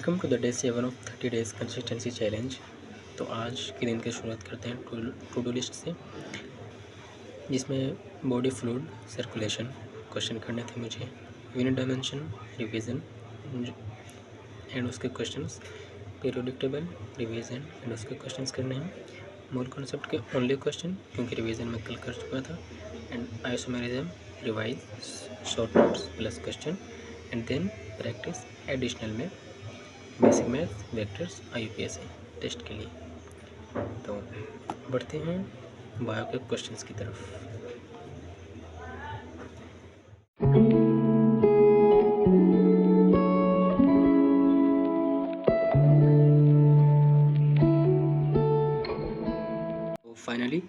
Welcome to the day 7 of 30 days consistency challenge. तो आज के दिन की शुरुआत करते हैं टू डू लिस्ट से, जिसमें बॉडी फ्लूइड सर्कुलेशन क्वेश्चन करने थे मुझे, यूनिट डायमेंशन रिवीजन एंड उसके questions, periodic table revision and उसके क्वेश्चंस करने हैं, मोल कॉन्सेप्ट के ओनली क्वेश्चन क्योंकि रिवीजन में कल कर चुका था, and isomerism revise short notes plus question, and then practice additional में basic math vectors IUPAC test के लिए। तो बढ़ते हैं बायो के क्वेश्चंस की तरफ। तो finally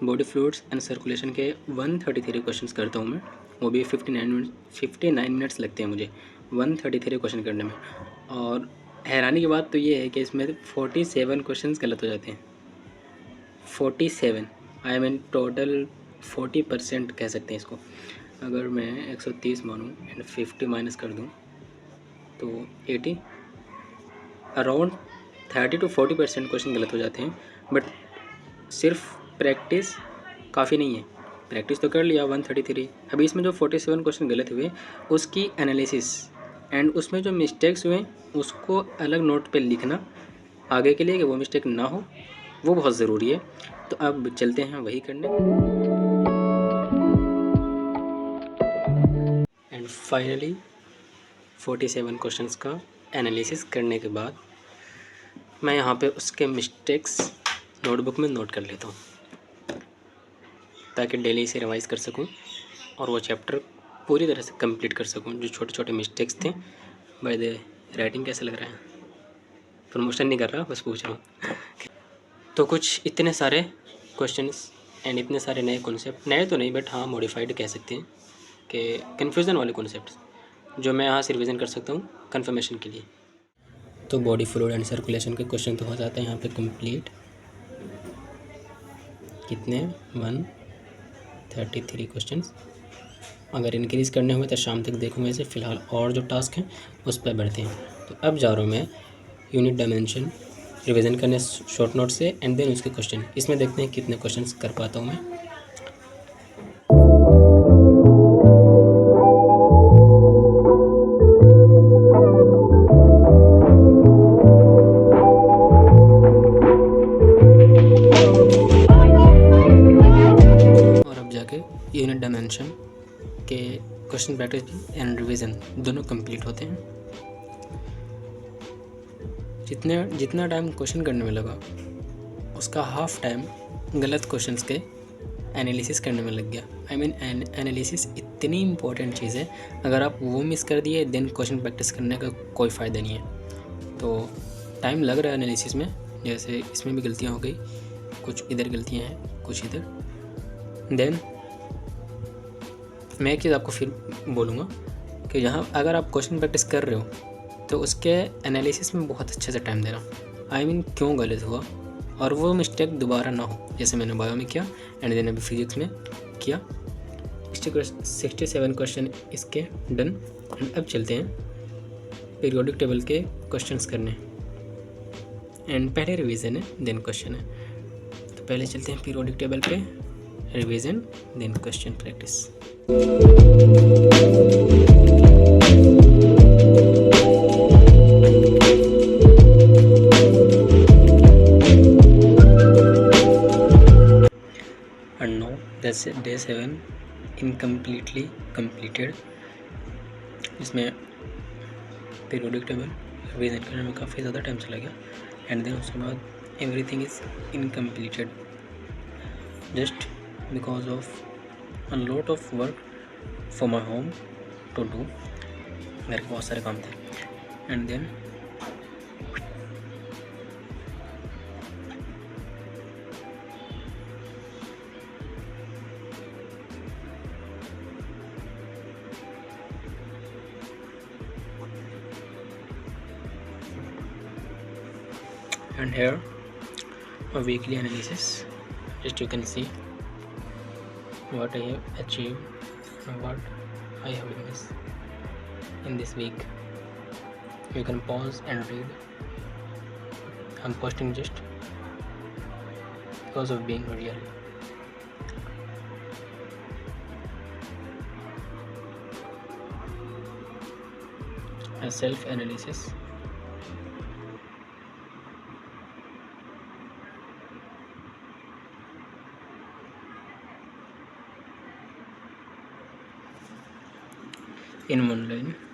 body fluids and circulation के 133 क्वेश्चंस करता हूँ मैं, वो भी 59 मिनट्स लगते हैं मुझे 133 क्वेश्चन करने में। और हैरानी की बात तो ये है कि इसमें 47 क्वेश्चंस गलत हो जाते हैं। 47 आई मीन टोटल 40% कह सकते हैं इसको। अगर मैं 130 मानूँ एंड 50 माइनस कर दूँ तो 80, अराउंड 30 to 40% क्वेश्चन गलत हो जाते हैं। बट सिर्फ प्रैक्टिस काफ़ी नहीं है, प्रैक्टिस तो कर लिया 133। अभी इसमें जो 47 क्वेश्चन गलत हुए उसकी एनालिसिस एंड उसमें जो मिस्टेक्स हुए उसको अलग नोट पे लिखना आगे के लिए कि वो मिस्टेक ना हो, वो बहुत ज़रूरी है। तो अब चलते हैं वही करने। एंड फाइनली 47 क्वेश्चंस का एनालिसिस करने के बाद मैं यहाँ पे उसके मिस्टेक्स नोटबुक में नोट कर लेता हूँ ताकि डेली इसे रिवाइज़ कर सकूँ और वो चैप्टर पूरी तरह से कंप्लीट कर सकूँ। जो छोटे छोटे मिस्टेक्स थे। बाय द राइटिंग कैसा लग रहा है? प्रमोशन नहीं कर रहा, बस पूछ रहा हूँ। तो कुछ इतने सारे क्वेश्चंस एंड इतने सारे नए कॉन्सेप्ट, नए तो नहीं बट हाँ मॉडिफाइड कह सकते हैं कि कन्फ्यूज़न वाले कॉन्सेप्ट्स जो मैं यहाँ से रिविज़न कर सकता हूँ कन्फर्मेशन के लिए। तो बॉडी फ्लूइड एंड सर्कुलेशन के क्वेश्चन तो हो जाते हैं यहाँ पे कंप्लीट। कितने 133 क्वेश्चंस। अगर इंक्रीज़ करने हुए तो शाम तक देखूँगा इसे। फ़िलहाल और जो टास्क हैं उस पर बढ़ते हैं। तो अब जा रहा हूँ मैं यूनिट डायमेंशन रिवीजन करने शॉर्ट नोट से एंड देन उसके क्वेश्चन। इसमें देखते हैं कितने क्वेश्चंस कर पाता हूँ मैं। और अब जाके यूनिट डायमेंशन के क्वेश्चन प्रैक्टिस एंड रिवीजन दोनों कंप्लीट होते हैं। जितना टाइम क्वेश्चन करने में लगा उसका हाफ टाइम गलत क्वेश्चंस के एनालिसिस करने में लग गया। आई मीन एनालिसिस इतनी इम्पोर्टेंट चीज़ है, अगर आप वो मिस कर दिए देन क्वेश्चन प्रैक्टिस करने का कोई फ़ायदा नहीं है। तो टाइम लग रहा है एनालिसिस में, जैसे इसमें भी गलतियाँ हो गई, कुछ इधर गलतियाँ हैं कुछ इधर। देन मैं एक चीज़ आपको फिर बोलूँगा कि यहाँ अगर आप क्वेश्चन प्रैक्टिस कर रहे हो तो उसके एनालिसिस में बहुत अच्छे से टाइम देना। आई मीन क्यों गलत हुआ और वो मिस्टेक दोबारा ना हो, जैसे मैंने बायो में किया एंड देन अभी फिजिक्स में किया। 67 क्वेश्चन इसके डन। अब चलते हैं पीरियोडिक टेबल के क्वेश्चंस करने एंड पहले रिवीजन है देन क्वेश्चन है। तो पहले चलते हैं पीरियोडिक टेबल पे, revision then question practice. And now that's day 7 incompletely completed। इसमें पीरियोडिक टेबल रिवीजन करने में काफ़ी ज़्यादा टाइम चला गया एंड देन उसके बाद everything is incompleted just because of a lot of work for my home to do। घर के बहुत सारे काम थे and then and here a weekly analysis, just you can see what I have achieved and what I have missed in this week। You can pause and read. I'm posting just because of being real. A self-analysis. In one line.